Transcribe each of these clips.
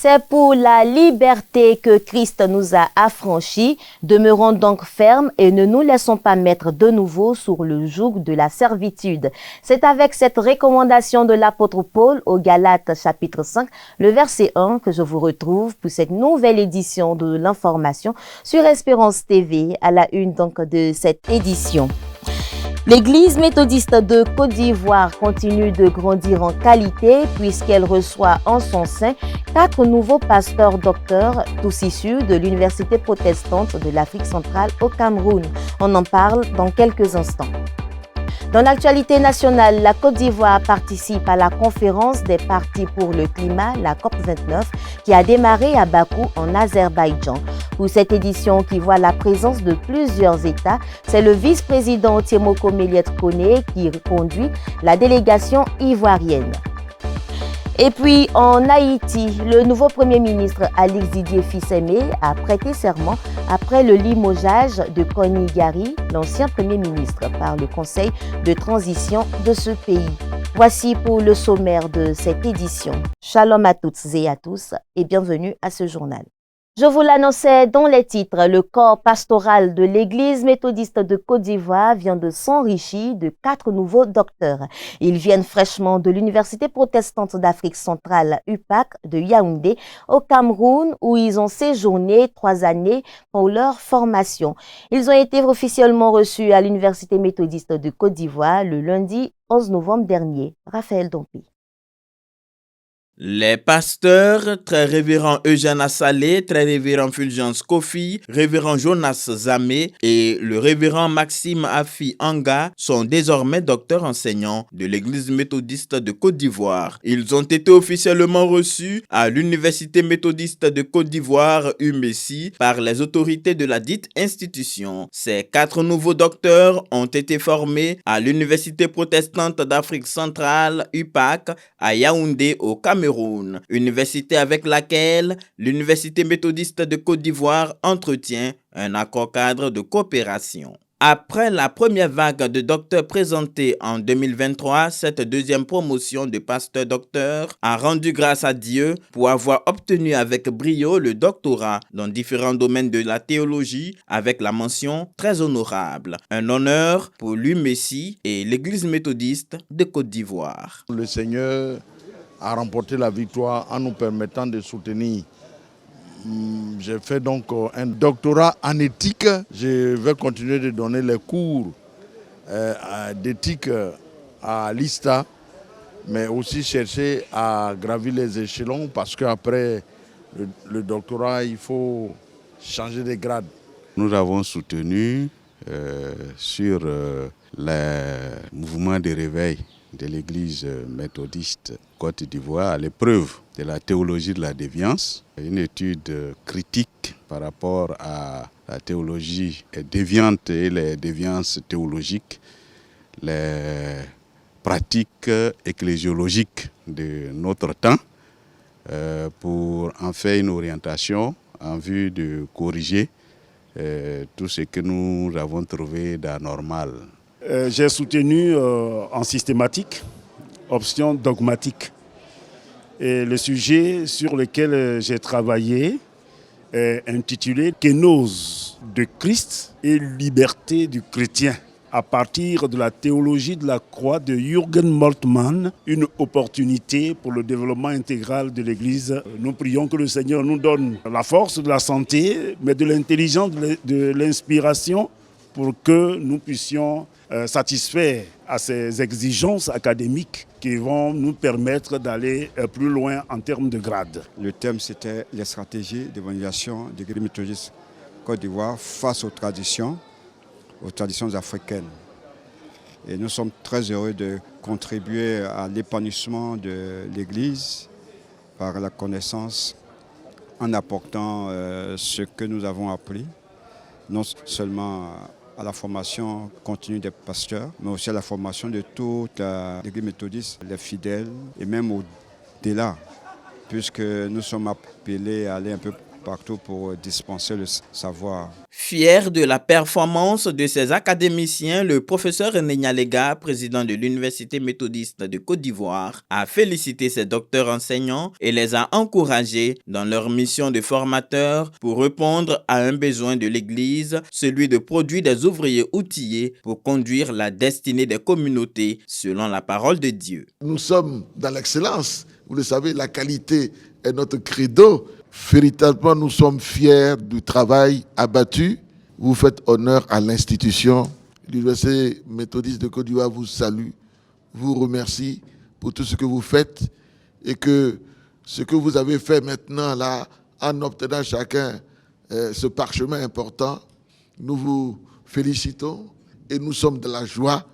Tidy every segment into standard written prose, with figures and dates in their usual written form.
C'est pour la liberté que Christ nous a affranchis. Demeurons donc fermes et ne nous laissons pas mettre de nouveau sur le joug de la servitude. C'est avec cette recommandation de l'apôtre Paul aux Galates chapitre 5, le verset 1 que je vous retrouve pour cette nouvelle édition de l'information sur Espérance TV à la une donc de cette édition. L'Église méthodiste de Côte d'Ivoire continue de grandir en qualité puisqu'elle reçoit en son sein 4 nouveaux pasteurs docteurs, tous issus de l'Université protestante de l'Afrique centrale au Cameroun. On en parle dans quelques instants. Dans l'actualité nationale, la Côte d'Ivoire participe à la conférence des partis pour le climat, la COP29, qui a démarré à Bakou en Azerbaïdjan. Pour cette édition qui voit la présence de plusieurs États, c'est le vice-président Tiemoko Méliette Koné qui conduit la délégation ivoirienne. Et puis en Haïti, le nouveau Premier ministre Alix Didier Fils-Aimé a prêté serment après le limogeage de Koni Gari, l'ancien Premier ministre, par le Conseil de transition de ce pays. Voici pour le sommaire de cette édition. Shalom à toutes et à tous et bienvenue à ce journal. Je vous l'annonçais dans les titres, le corps pastoral de l'Église méthodiste de Côte d'Ivoire vient de s'enrichir de 4 nouveaux docteurs. Ils viennent fraîchement de l'Université protestante d'Afrique centrale UPAC de Yaoundé au Cameroun où ils ont séjourné 3 années pour leur formation. Ils ont été officiellement reçus à l'Université méthodiste de Côte d'Ivoire le lundi 11 novembre dernier. Raphaël Dompi. Les pasteurs, très révérend Eugène Assalé, très révérend Fulgence Kofi, révérend Jonas Zamé et le révérend Maxime Afi Anga sont désormais docteurs enseignants de l'Église méthodiste de Côte d'Ivoire. Ils ont été officiellement reçus à l'Université méthodiste de Côte d'Ivoire, UMESI, par les autorités de la dite institution. Ces 4 nouveaux docteurs ont été formés à l'Université protestante d'Afrique centrale, UPAC, à Yaoundé, au Cameroun. Université avec laquelle l'Université méthodiste de Côte d'Ivoire entretient un accord cadre de coopération. Après la première vague de docteurs présentés en 2023, cette deuxième promotion de pasteur-docteur a rendu grâce à Dieu pour avoir obtenu avec brio le doctorat dans différents domaines de la théologie avec la mention très honorable. Un honneur pour l'UMESI et l'Église méthodiste de Côte d'Ivoire. Le Seigneur a remporté la victoire en nous permettant de soutenir. J'ai fait donc un doctorat en éthique. Je vais continuer de donner les cours d'éthique à l'ISTA, mais aussi chercher à gravir les échelons parce qu'après le doctorat, il faut changer de grade. Nous avons soutenu sur les mouvements de réveil de l'Église méthodiste Côte d'Ivoire à l'épreuve de la théologie de la déviance, une étude critique par rapport à la théologie déviante et les déviances théologiques, les pratiques ecclésiologiques de notre temps pour en faire une orientation en vue de corriger tout ce que nous avons trouvé d'anormal. J'ai soutenu en systématique, option dogmatique. Et le sujet sur lequel j'ai travaillé est intitulé « Kénose de Christ et liberté du chrétien » à partir de la théologie de la croix de Jürgen Moltmann, une opportunité pour le développement intégral de l'Église. Nous prions que le Seigneur nous donne la force de la santé, mais de l'intelligence, de l'inspiration pour que nous puissions satisfaire à ces exigences académiques qui vont nous permettre d'aller plus loin en termes de grade. Le thème, c'était les stratégies d'évaluation de l'Église méthodiste Côte d'Ivoire face aux traditions africaines. Et nous sommes très heureux de contribuer à l'épanouissement de l'Église par la connaissance en apportant ce que nous avons appris, non seulement à la formation continue des pasteurs, mais aussi à la formation de toute l'Église méthodiste, les fidèles, et même au-delà, puisque nous sommes appelés à aller un peu partout pour dispenser le savoir. Fier de la performance de ses académiciens, le professeur René Nyalega, président de l'Université méthodiste de Côte d'Ivoire, a félicité ses docteurs enseignants et les a encouragés dans leur mission de formateur pour répondre à un besoin de l'Église, celui de produire des ouvriers outillés pour conduire la destinée des communautés selon la parole de Dieu. Nous sommes dans l'excellence. Vous le savez, la qualité est notre credo. Véritablement, nous sommes fiers du travail abattu. Vous faites honneur à l'institution. L'Université méthodiste de Côte d'Ivoire vous salue, vous remercie pour tout ce que vous faites et que ce que vous avez fait maintenant là, en obtenant chacun ce parchemin important, nous vous félicitons et nous sommes de la joie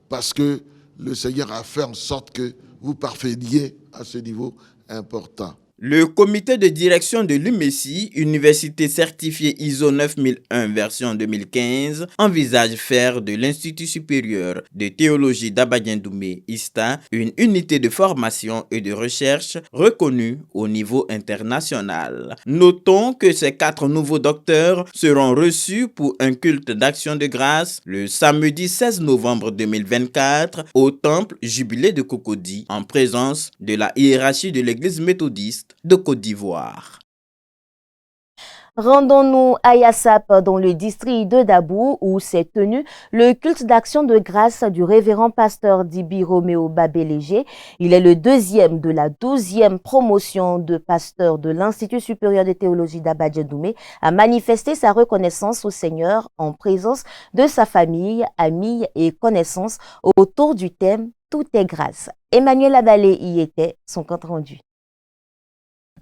parce que le Seigneur a fait en sorte que vous parveniez à ce niveau important. Le comité de direction de l'UMESI, université certifiée ISO 9001 version 2015, envisage faire de l'Institut supérieur de théologie d'Abadien-Doumé, ISTA, une unité de formation et de recherche reconnue au niveau international. Notons que ces 4 nouveaux docteurs seront reçus pour un culte d'action de grâce le samedi 16 novembre 2024 au temple Jubilé de Cocody, en présence de la hiérarchie de l'Église méthodiste de Côte d'Ivoire. Rendons-nous à Yassap dans le district de Dabou où s'est tenu le culte d'action de grâce du révérend pasteur Dibi Roméo Babé-Léger. Il est le deuxième de la 12e promotion de pasteur de l'Institut supérieur de théologie d'Abadien-Doumé à manifester sa reconnaissance au Seigneur en présence de sa famille, amis et connaissances autour du thème « Tout est grâce ». Emmanuel Abalé y était, son compte rendu.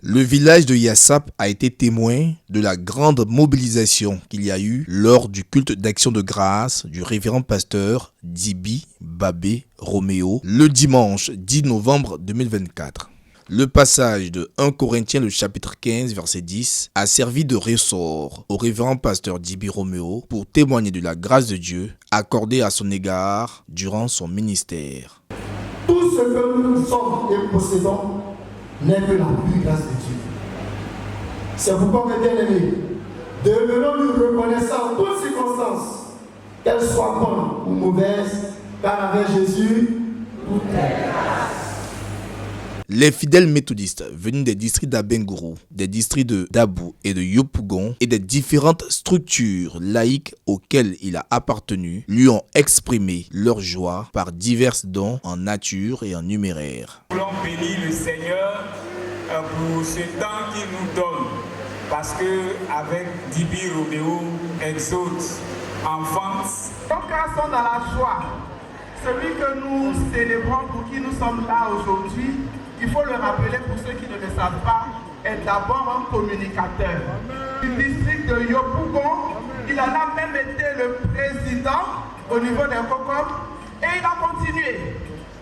Le village de Yassap a été témoin de la grande mobilisation qu'il y a eu lors du culte d'action de grâce du révérend pasteur Dibi Babé Roméo le dimanche 10 novembre 2024. Le passage de 1 Corinthiens le chapitre 15 verset 10 a servi de ressort au révérend pasteur Dibi Roméo pour témoigner de la grâce de Dieu accordée à son égard durant son ministère. Tout ce que nous sommes et possédons n'est que la pure grâce de Dieu. C'est pourquoi, mes bien-aimés, devenons-nous reconnaissants en toutes circonstances, qu'elles soient bonnes ou mauvaises, car avec Jésus, tout est grâce. Les fidèles méthodistes venus des districts d'Abengourou, des districts de Dabou et de Yopougon et des différentes structures laïques auxquelles il a appartenu lui ont exprimé leur joie par divers dons en nature et en numéraire. Nous voulons bénir le Seigneur pour ce temps qu'il nous donne parce qu'avec Dibi Roméo exhorte, enfance. Nos cœurs sont dans la joie. Celui que nous célébrons, pour qui nous sommes là aujourd'hui, il faut le rappeler pour ceux qui ne le savent pas, est d'abord un communicateur. Du district de Yopougon, il en a même été le président au niveau des COCOM et il a continué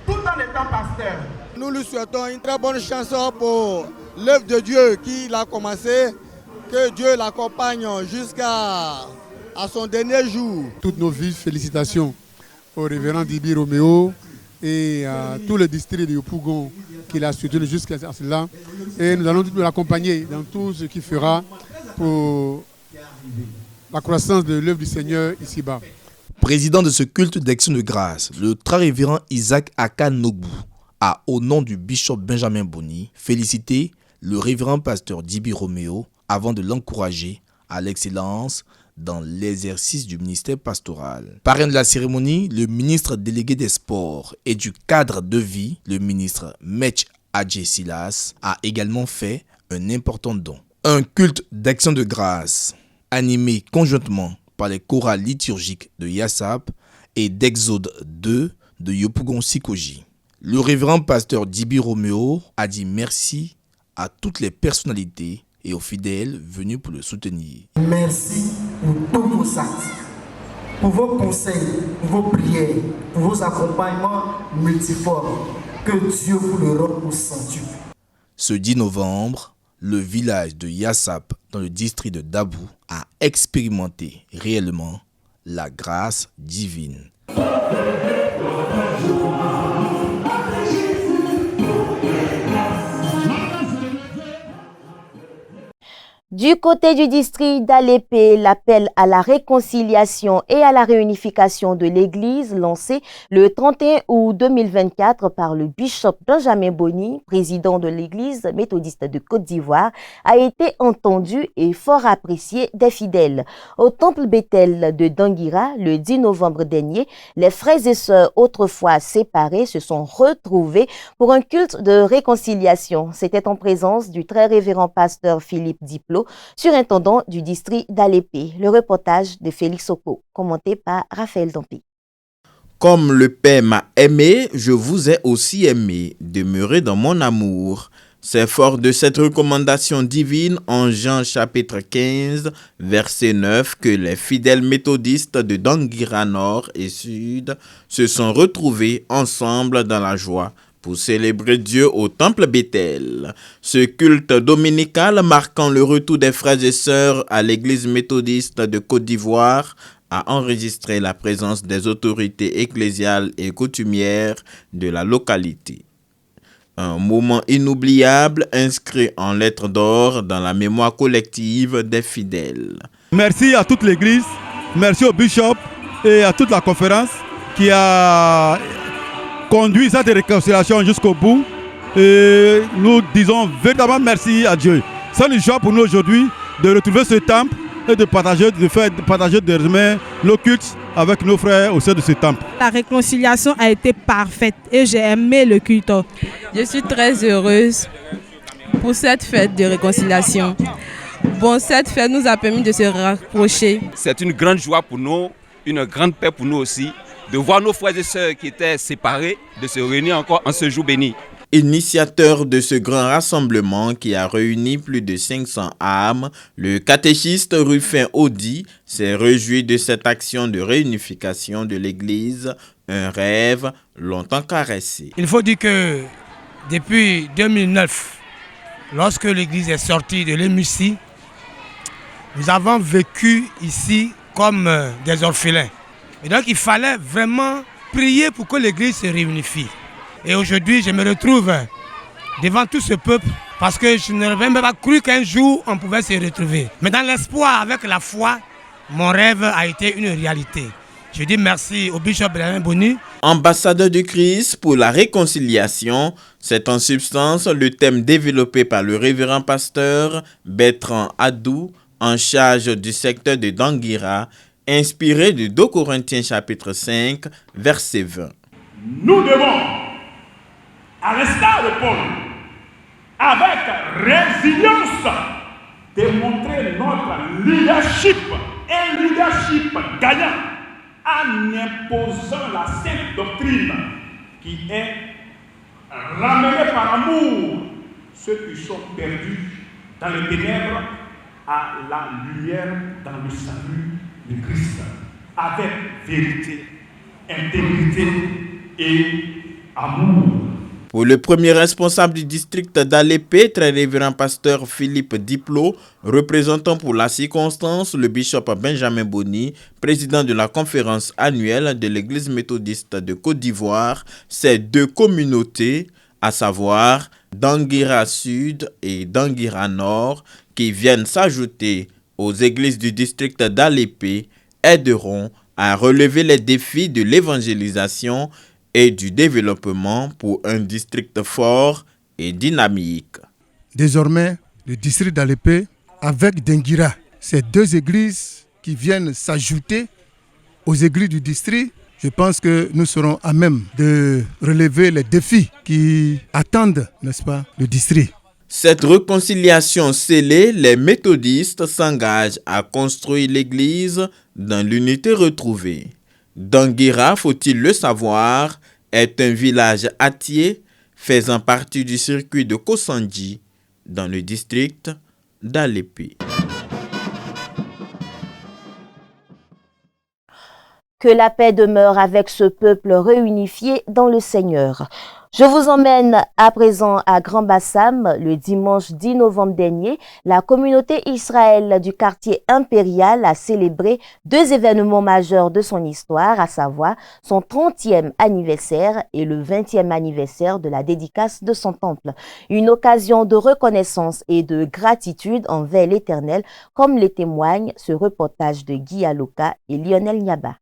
tout en étant pasteur. Nous lui souhaitons une très bonne chanson pour l'œuvre de Dieu qu'il a commencé, que Dieu l'accompagne jusqu'à son dernier jour. Toutes nos vives félicitations au révérend Dibi Roméo et à tout le district de Yopougon qu'il a soutenu jusqu'à cela. Et nous allons l'accompagner dans tout ce qu'il fera pour la croissance de l'œuvre du Seigneur ici-bas. Président de ce culte d'action de grâce, le très révérend Isaac Akanogbu a, au nom du bishop Benjamin Boni, félicité le révérend pasteur Dibi Roméo avant de l'encourager à l'excellence dans l'exercice du ministère pastoral. Parrain de la cérémonie, le ministre délégué des Sports et du cadre de vie, le ministre Mech Adje Silas, a également fait un important don. Un culte d'action de grâce animé conjointement par les chorales liturgiques de Yassap et d'Exode 2 de Yopougon-Sikoji. Le révérend pasteur Dibi Roméo a dit merci à toutes les personnalités et aux fidèles venus pour le soutenir. Merci pour tous vos actes, pour vos conseils, pour vos prières, pour vos accompagnements multiformes. Que Dieu vous le rende au centuple. Ce 10 novembre, le village de Yassap, dans le district de Dabou, a expérimenté réellement la grâce divine. Du côté du district d'Alépé, l'appel à la réconciliation et à la réunification de l'Église lancé le 31 août 2024 par le bishop Benjamin Boni, président de l'Église méthodiste de Côte d'Ivoire, a été entendu et fort apprécié des fidèles. Au temple Bethel de Danguira, le 10 novembre dernier, les frères et sœurs autrefois séparés se sont retrouvés pour un culte de réconciliation. C'était en présence du très révérend pasteur Philippe Diplo, surintendant du district d'Alépé. Le reportage de Félix Oko, commenté par Raphaël Dampi. Comme le Père m'a aimé, je vous ai aussi aimé. Demeurez dans mon amour. C'est fort de cette recommandation divine en Jean chapitre 15, verset 9, que les fidèles méthodistes de Danguira Nord et Sud se sont retrouvés ensemble dans la joie pour célébrer Dieu au temple Bethel. Ce culte dominical marquant le retour des frères et sœurs à l'église méthodiste de Côte d'Ivoire a enregistré la présence des autorités ecclésiales et coutumières de la localité. Un moment inoubliable inscrit en lettres d'or dans la mémoire collective des fidèles. Merci à toute l'église, merci au bishop et à toute la conférence qui a conduit cette réconciliation jusqu'au bout. Et nous disons véritablement merci à Dieu. C'est une joie pour nous aujourd'hui de retrouver ce temple et de partager désormais le culte avec nos frères au sein de ce temple. La réconciliation a été parfaite et j'ai aimé le culte. Je suis très heureuse pour cette fête de réconciliation. Bon, cette fête nous a permis de se rapprocher. C'est une grande joie pour nous, une grande paix pour nous aussi, de voir nos frères et sœurs qui étaient séparés, de se réunir encore en ce jour béni. Initiateur de ce grand rassemblement qui a réuni plus de 500 âmes, le catéchiste Rufin Audi s'est réjoui de cette action de réunification de l'Église, un rêve longtemps caressé. Il faut dire que depuis 2009, lorsque l'Église est sortie de l'hémicycle, nous avons vécu ici comme des orphelins. Et donc il fallait vraiment prier pour que l'Église se réunifie. Et aujourd'hui, je me retrouve devant tout ce peuple parce que je n'aurais même pas cru qu'un jour on pouvait se retrouver. Mais dans l'espoir, avec la foi, mon rêve a été une réalité. Je dis merci au bishop Benjamin Boni. Ambassadeur du Christ pour la réconciliation, c'est en substance le thème développé par le révérend pasteur Bertrand Adou, en charge du secteur de Danguira, inspiré de 2 Corinthiens chapitre 5, verset 20. Nous devons, à l'instar de Paul, avec résilience, démontrer notre leadership, un leadership gagnant, en imposant la sainte doctrine qui est ramenée par amour ceux qui sont perdus dans les ténèbres à la lumière dans le salut de Christ, avec vérité, intégrité et amour. Pour le premier responsable du district d'Alépé, très révérend pasteur Philippe Diplo, représentant pour la circonstance le bishop Benjamin Boni, président de la conférence annuelle de l'Église méthodiste de Côte d'Ivoire, ces deux communautés, à savoir Danguira Sud et Danguira Nord, qui viennent s'ajouter aux églises du district d'Alépé, aideront à relever les défis de l'évangélisation et du développement pour un district fort et dynamique. Désormais, le district d'Alépé avec Danguira, ces deux églises qui viennent s'ajouter aux églises du district, je pense que nous serons à même de relever les défis qui attendent, n'est-ce pas, le district. Cette réconciliation scellée, les méthodistes s'engagent à construire l'église dans l'unité retrouvée. Danguira, faut-il le savoir, est un village attié faisant partie du circuit de Kosandji dans le district d'Alépé. Que la paix demeure avec ce peuple réunifié dans le Seigneur. Je vous emmène à présent à Grand Bassam. Le dimanche 10 novembre dernier, la communauté Israël du quartier impérial a célébré 2 événements majeurs de son histoire, à savoir son 30e anniversaire et le 20e anniversaire de la dédicace de son temple. Une occasion de reconnaissance et de gratitude envers l'Éternel, comme le témoigne ce reportage de Guy Aloka et Lionel Nyaba.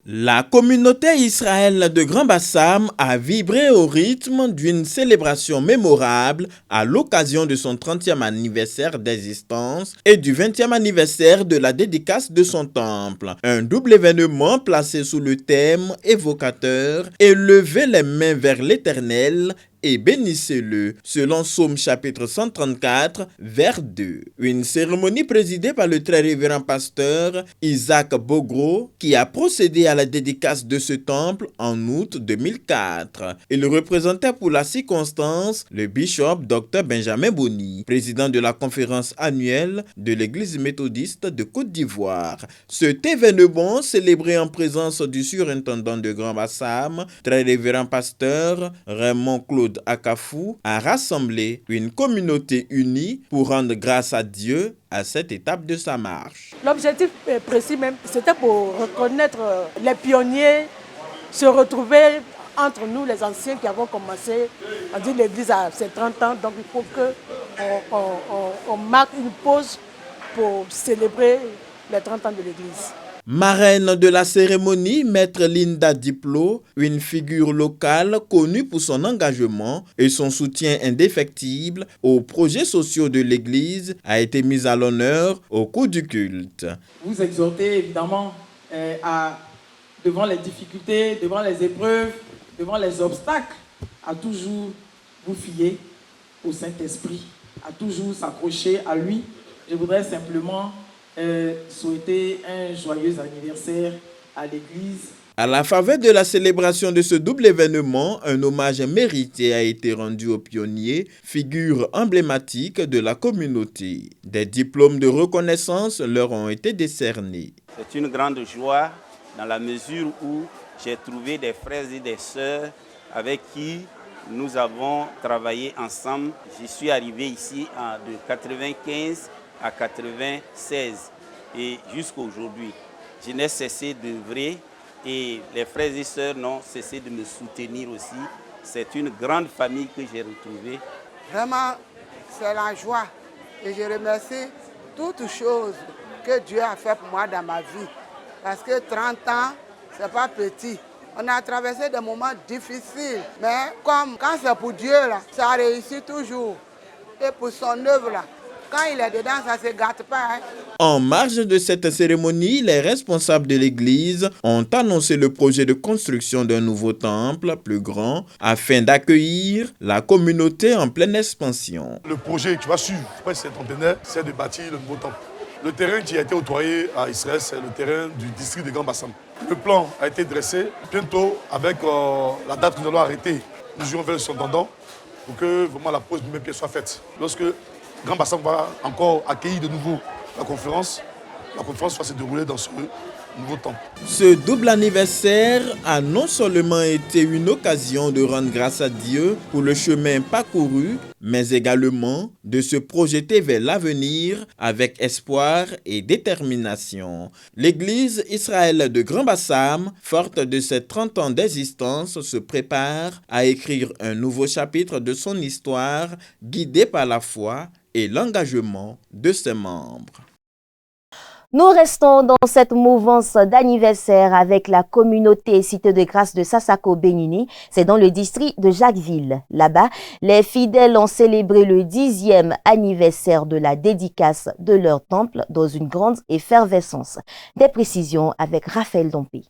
La communauté Israël de Grand Bassam a vibré au rythme d'une célébration mémorable à l'occasion de son 30e anniversaire d'existence et du 20e anniversaire de la dédicace de son temple. Un double événement placé sous le thème évocateur « Élevez les mains vers l'Éternel » et bénissez-le, selon Psaume chapitre 134, vers 2. Une cérémonie présidée par le très révérend pasteur Isaac Bogro, qui a procédé à la dédicace de ce temple en août 2004. Il représentait pour la circonstance le bishop Dr Benjamin Boni, président de la conférence annuelle de l'Église méthodiste de Côte d'Ivoire. Cet événement, célébré en présence du surintendant de Grand Bassam, très révérend pasteur Raymond Claude Akafou, a rassemblé une communauté unie pour rendre grâce à Dieu à cette étape de sa marche. L'objectif précis même, c'était pour reconnaître les pionniers, se retrouver entre nous, les anciens qui avons commencé, on dit l'église a ses 30 ans, donc il faut qu'on marque une pause pour célébrer les 30 ans de l'église. Marraine de la cérémonie, Maître Linda Diplo, une figure locale connue pour son engagement et son soutien indéfectible aux projets sociaux de l'Église, a été mise à l'honneur au cours du culte. Vous exhortez évidemment devant les difficultés, devant les épreuves, devant les obstacles, à toujours vous fier au Saint-Esprit, à toujours s'accrocher à lui. Je voudrais simplement souhaiter un joyeux anniversaire à l'Église. À la faveur de la célébration de ce double événement, un hommage mérité a été rendu aux pionniers, figures emblématiques de la communauté. Des diplômes de reconnaissance leur ont été décernés. C'est une grande joie dans la mesure où j'ai trouvé des frères et des sœurs avec qui nous avons travaillé ensemble. Je suis arrivé ici de 1995 à 1996 et jusqu'à aujourd'hui. Je n'ai cessé d'œuvrer et les frères et sœurs n'ont cessé de me soutenir aussi. C'est une grande famille que j'ai retrouvée. Vraiment, c'est la joie et je remercie toutes choses que Dieu a fait pour moi dans ma vie. Parce que 30 ans, c'est pas petit. On a traversé des moments difficiles, mais comme quand c'est pour Dieu, là, ça réussit toujours. Et pour son œuvre, là, quand il est dedans, ça ne se gâte pas. Hein. En marge de cette cérémonie, les responsables de l'Église ont annoncé le projet de construction d'un nouveau temple plus grand afin d'accueillir la communauté en pleine expansion. Le projet qui va suivre après cet centenaire, c'est de bâtir le nouveau temple. Le terrain qui a été octroyé à Israël, c'est le terrain du district de Grand Bassam. Le plan a été dressé. Bientôt, avec la date que nous allons arrêter, nous irons vers le surintendant pour que vraiment la pose du même pied soit faite. Lorsque Grand Bassam va encore accueillir de nouveau la conférence va se dérouler dans ce nouveau temple. Ce double anniversaire a non seulement été une occasion de rendre grâce à Dieu pour le chemin parcouru, mais également de se projeter vers l'avenir avec espoir et détermination. L'Église Israël de Grand Bassam, forte de ses 30 ans d'existence, se prépare à écrire un nouveau chapitre de son histoire, guidé par la foi et l'engagement de ses membres. Nous restons dans cette mouvance d'anniversaire avec la communauté Cité de Grâce de Sassako Bénini. C'est dans le district de Jacquesville. Là-bas, les fidèles ont célébré le 10e anniversaire de la dédicace de leur temple dans une grande effervescence. Des précisions avec Raphaël Dompé.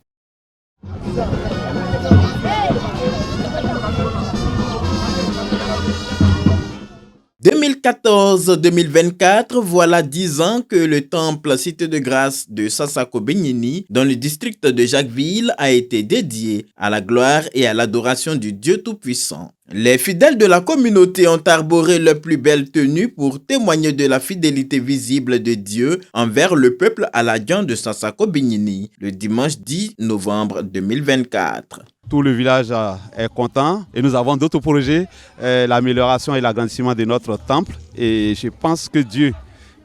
2014-2024, voilà 10 ans que le temple Cité de Grâce de Sassako Bénini, dans le district de Jacquesville, a été dédié à la gloire et à l'adoration du Dieu Tout-Puissant. Les fidèles de la communauté ont arboré leur plus belle tenue pour témoigner de la fidélité visible de Dieu envers le peuple aladien de Sassako Bignini le dimanche 10 novembre 2024. Tout le village est content et nous avons d'autres projets, l'amélioration et l'agrandissement de notre temple. Et je pense que Dieu,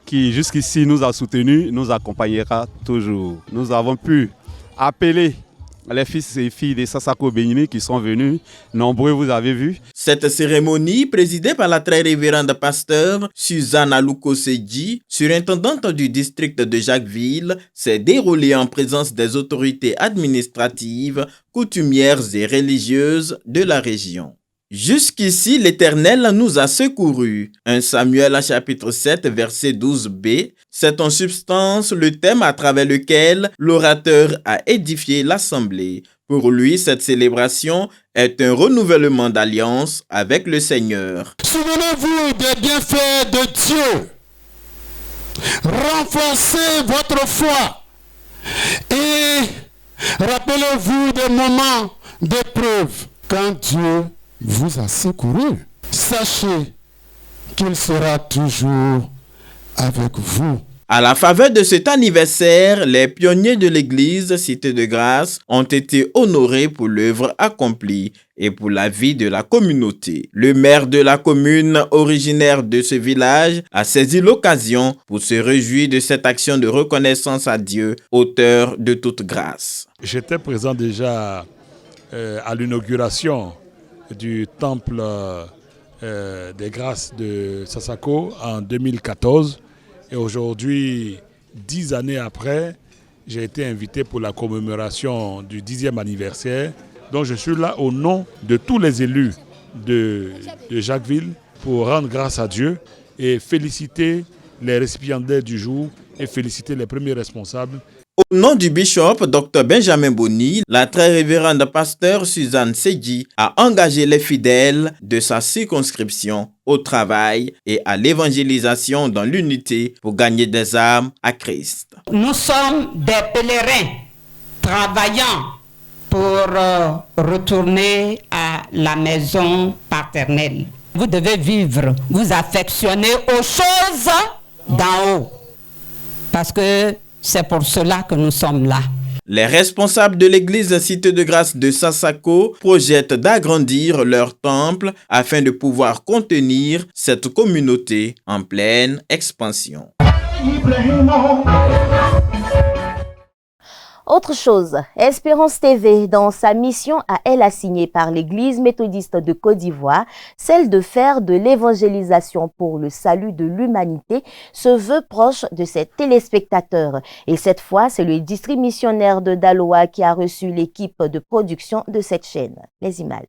qui jusqu'ici nous a soutenus, nous accompagnera toujours. Nous avons pu appeler les fils et filles de Sassako Bignini qui sont venus, nombreux vous avez vu. Cette cérémonie, présidée par la très révérende pasteur Suzanne Aluko-Sedji, surintendante du district de Jacquesville, s'est déroulée en présence des autorités administratives, coutumières et religieuses de la région. Jusqu'ici, l'Éternel nous a secourus. 1 Samuel chapitre 7, verset 12b. C'est en substance le thème à travers lequel l'orateur a édifié l'assemblée. Pour lui, cette célébration est un renouvellement d'alliance avec le Seigneur. Souvenez-vous des bienfaits de Dieu. Renforcez votre foi. Et rappelez-vous des moments d'épreuve quand Dieu vous a secouru. Sachez qu'il sera toujours avec vous. À la faveur de cet anniversaire, les pionniers de l'église Cité de Grâce ont été honorés pour l'œuvre accomplie et pour la vie de la communauté. Le maire de la commune, originaire de ce village, a saisi l'occasion pour se réjouir de cette action de reconnaissance à Dieu, auteur de toute grâce. J'étais présent déjà à l'inauguration du temple des grâces de Sassako en 2014 et aujourd'hui, 10 années après, j'ai été invité pour la commémoration du 10e anniversaire. Donc je suis là au nom de tous les élus de Jacquesville pour rendre grâce à Dieu et féliciter les récipiendaires du jour et féliciter les premiers responsables. Au nom du bishop Dr Benjamin Boni, la très révérende pasteur Suzanne Sedji a engagé les fidèles de sa circonscription au travail et à l'évangélisation dans l'unité pour gagner des âmes à Christ. Nous sommes des pèlerins travaillant pour retourner à la maison paternelle. Vous devez vivre, vous affectionner aux choses d'en haut. Parce que c'est pour cela que nous sommes là. Les responsables de l'église Cité de Grâce de Sassako projettent d'agrandir leur temple afin de pouvoir contenir cette communauté en pleine expansion. Autre chose, Espérance TV, dans sa mission à elle assignée par l'Église méthodiste de Côte d'Ivoire, celle de faire de l'évangélisation pour le salut de l'humanité, se veut proche de ses téléspectateurs. Et cette fois, c'est le district missionnaire de Daloa qui a reçu l'équipe de production de cette chaîne. Les images.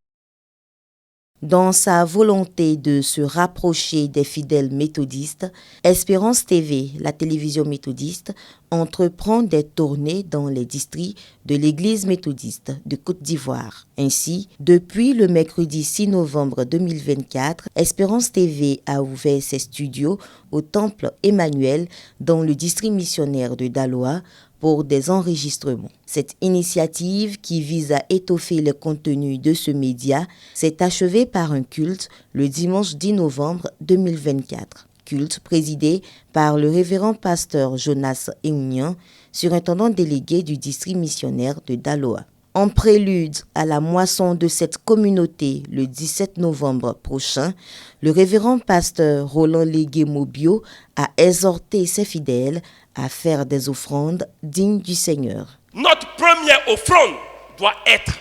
Dans sa volonté de se rapprocher des fidèles méthodistes, Espérance TV, la télévision méthodiste, entreprend des tournées dans les districts de l'Église méthodiste de Côte d'Ivoire. Ainsi, depuis le mercredi 6 novembre 2024, Espérance TV a ouvert ses studios au Temple Emmanuel dans le district missionnaire de Daloa pour des enregistrements. Cette initiative, qui vise à étoffer le contenu de ce média, s'est achevée par un culte le dimanche 10 novembre 2024. Culte présidé par le révérend pasteur Jonas Eunian, surintendant délégué du district missionnaire de Daloa. En prélude à la moisson de cette communauté le 17 novembre prochain, le révérend pasteur Roland Légué-Mobio a exhorté ses fidèles à faire des offrandes dignes du Seigneur. Notre première offrande doit être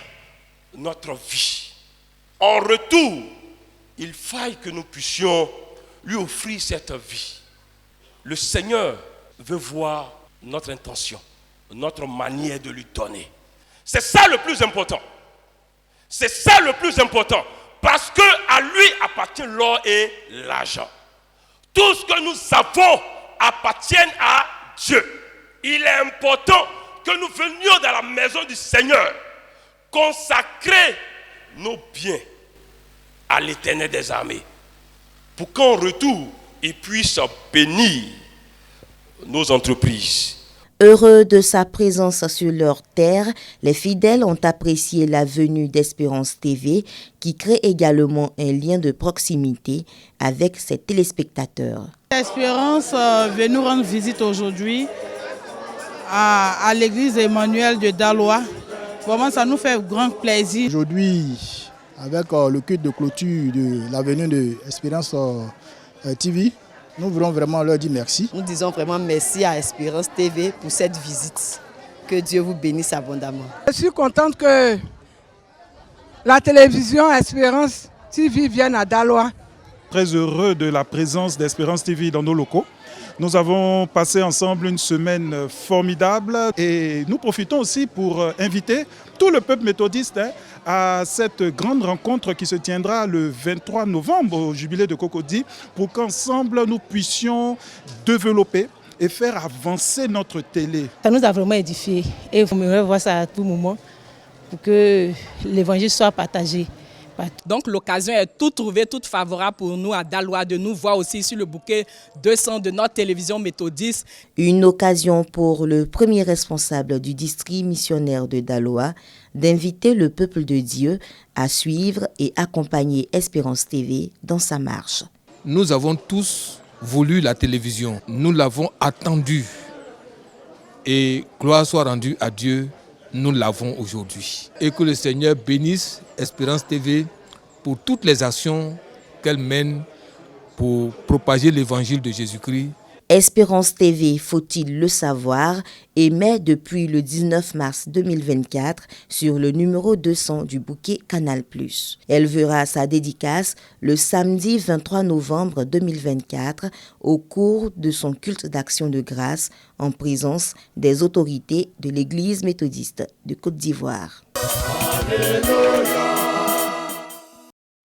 notre vie. En retour, il faille que nous puissions lui offrir cette vie. Le Seigneur veut voir notre intention, notre manière de lui donner. C'est ça le plus important. C'est ça le plus important. Parce qu'à lui appartient l'or et l'argent. Tout ce que nous avons appartient à Dieu. Il est important que nous venions dans la maison du Seigneur, consacrer nos biens à l'Éternel des armées, pour qu'en retour, il puisse bénir nos entreprises. Heureux de sa présence sur leur terre, les fidèles ont apprécié la venue d'Espérance TV qui crée également un lien de proximité avec ses téléspectateurs. Espérance veut nous rendre visite aujourd'hui à l'église Emmanuel de Daloa. Vraiment, ça nous fait grand plaisir. Aujourd'hui, avec le culte de clôture de l'avenue de Espérance TV, nous voulons vraiment leur dire merci. Nous disons vraiment merci à Espérance TV pour cette visite. Que Dieu vous bénisse abondamment. Je suis contente que la télévision Espérance TV vienne à Daloa. Très heureux de la présence d'Espérance TV dans nos locaux. Nous avons passé ensemble une semaine formidable et nous profitons aussi pour inviter tout le peuple méthodiste à cette grande rencontre qui se tiendra le 23 novembre au jubilé de Cocody pour qu'ensemble nous puissions développer et faire avancer notre télé. Ça nous a vraiment édifié et vous me voir ça à tout moment pour que l'évangile soit partagé. Donc l'occasion est toute trouvée, toute favorable pour nous à Daloa de nous voir aussi sur le bouquet 200 de notre télévision méthodiste. Une occasion pour le premier responsable du district missionnaire de Daloa d'inviter le peuple de Dieu à suivre et accompagner Espérance TV dans sa marche. Nous avons tous voulu la télévision, nous l'avons attendue et gloire soit rendue à Dieu. Nous l'avons aujourd'hui. Et que le Seigneur bénisse Espérance TV pour toutes les actions qu'elle mène pour propager l'évangile de Jésus-Christ. Espérance TV, faut-il le savoir, émet depuis le 19 mars 2024 sur le numéro 200 du bouquet Canal+. Elle verra sa dédicace le samedi 23 novembre 2024 au cours de son culte d'action de grâce en présence des autorités de l'Église méthodiste de Côte d'Ivoire.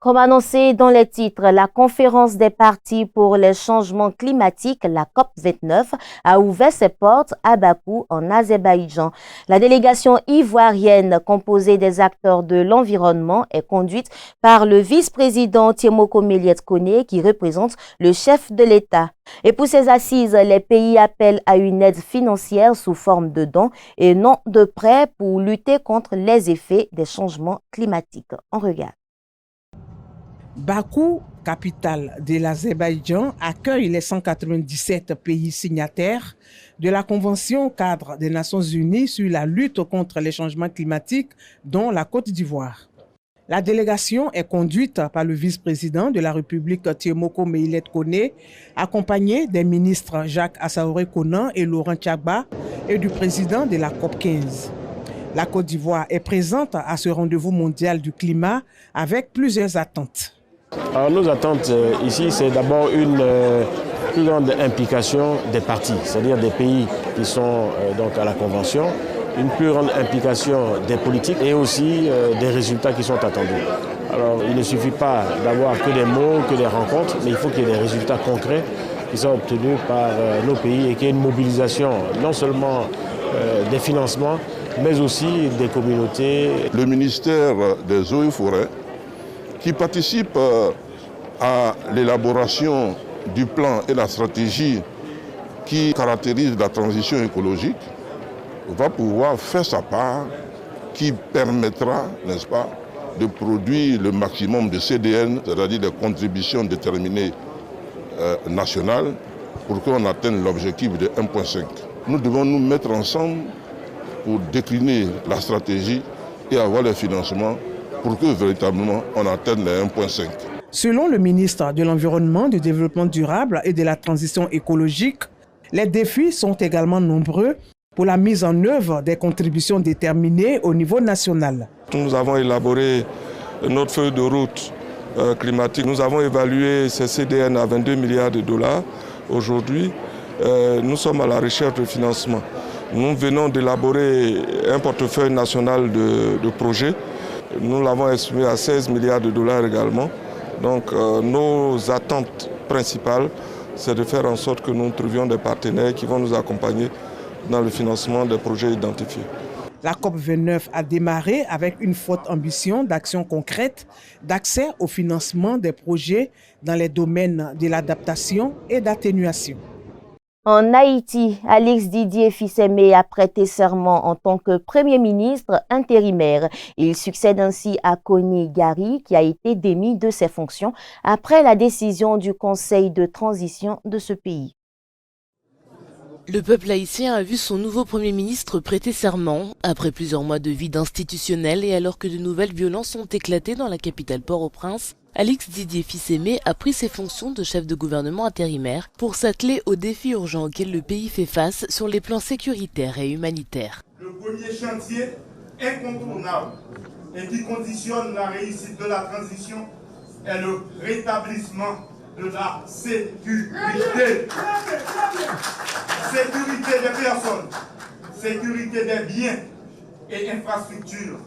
Comme annoncé dans les titres, la conférence des partis pour les changements climatiques, la COP29, a ouvert ses portes à Bakou, en Azerbaïdjan. La délégation ivoirienne composée des acteurs de l'environnement est conduite par le vice-président Tiemoko Méliès Koné qui représente le chef de l'État. Et pour ces assises, les pays appellent à une aide financière sous forme de dons et non de prêts pour lutter contre les effets des changements climatiques. On regarde. Bakou, capitale de l'Azerbaïdjan, accueille les 197 pays signataires de la Convention cadre des Nations Unies sur la lutte contre les changements climatiques, dont la Côte d'Ivoire. La délégation est conduite par le vice-président de la République Tiemoko Méliès Koné, accompagné des ministres Jacques Assaouré Conan et Laurent Tchagba et du président de la COP15. La Côte d'Ivoire est présente à ce rendez-vous mondial du climat avec plusieurs attentes. Alors, nos attentes ici, c'est d'abord une plus grande implication des parties, c'est-à-dire des pays qui sont donc à la Convention, une plus grande implication des politiques et aussi des résultats qui sont attendus. Alors, il ne suffit pas d'avoir que des mots, que des rencontres, mais il faut qu'il y ait des résultats concrets qui soient obtenus par nos pays et qu'il y ait une mobilisation non seulement des financements, mais aussi des communautés. Le ministère des Eaux et Forêts, qui participe à l'élaboration du plan et la stratégie qui caractérise la transition écologique, va pouvoir faire sa part qui permettra, n'est-ce pas, de produire le maximum de CDN, c'est-à-dire des contributions déterminées nationales, pour qu'on atteigne l'objectif de 1,5. Nous devons nous mettre ensemble pour décliner la stratégie et avoir les financements pour que véritablement on atteigne les 1,5. Selon le ministre de l'Environnement, du Développement durable et de la Transition écologique, les défis sont également nombreux pour la mise en œuvre des contributions déterminées au niveau national. Nous avons élaboré notre feuille de route climatique. Nous avons évalué ces CDN à 22 milliards de dollars. Aujourd'hui, nous sommes à la recherche de financement. Nous venons d'élaborer un portefeuille national de projets. Nous l'avons estimé à 16 milliards de dollars également. Donc nos attentes principales, c'est de faire en sorte que nous trouvions des partenaires qui vont nous accompagner dans le financement des projets identifiés. La COP29 a démarré avec une forte ambition d'actions concrètes, d'accès au financement des projets dans les domaines de l'adaptation et d'atténuation. En Haïti, Alex Didier Fils-Aimé a prêté serment en tant que Premier ministre intérimaire. Il succède ainsi à Kony Gari, qui a été démis de ses fonctions après la décision du Conseil de transition de ce pays. Le peuple haïtien a vu son nouveau Premier ministre prêter serment, après plusieurs mois de vide institutionnel et alors que de nouvelles violences ont éclaté dans la capitale Port-au-Prince. Alex Didier Fils-Aimé a pris ses fonctions de chef de gouvernement intérimaire pour s'atteler aux défis urgents auxquels le pays fait face sur les plans sécuritaires et humanitaires. Le premier chantier incontournable et qui conditionne la réussite de la transition est le rétablissement de la sécurité. Sécurité des personnes, sécurité des biens et infrastructures,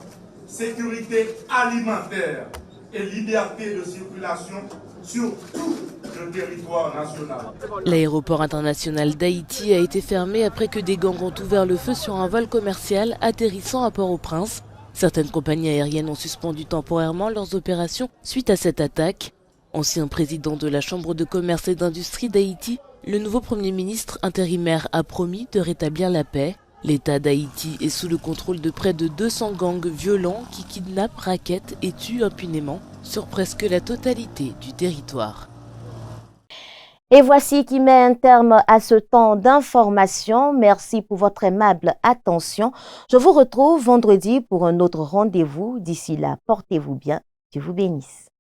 sécurité alimentaire et liberté de circulation sur tout le territoire national. L'aéroport international d'Haïti a été fermé après que des gangs ont ouvert le feu sur un vol commercial atterrissant à Port-au-Prince. Certaines compagnies aériennes ont suspendu temporairement leurs opérations suite à cette attaque. Ancien président de la Chambre de commerce et d'industrie d'Haïti, le nouveau Premier ministre intérimaire a promis de rétablir la paix. L'État d'Haïti est sous le contrôle de près de 200 gangs violents qui kidnappent, rackettent et tuent impunément sur presque la totalité du territoire. Et voici qui met un terme à ce temps d'information. Merci pour votre aimable attention. Je vous retrouve vendredi pour un autre rendez-vous. D'ici là, portez-vous bien. Dieu vous bénisse.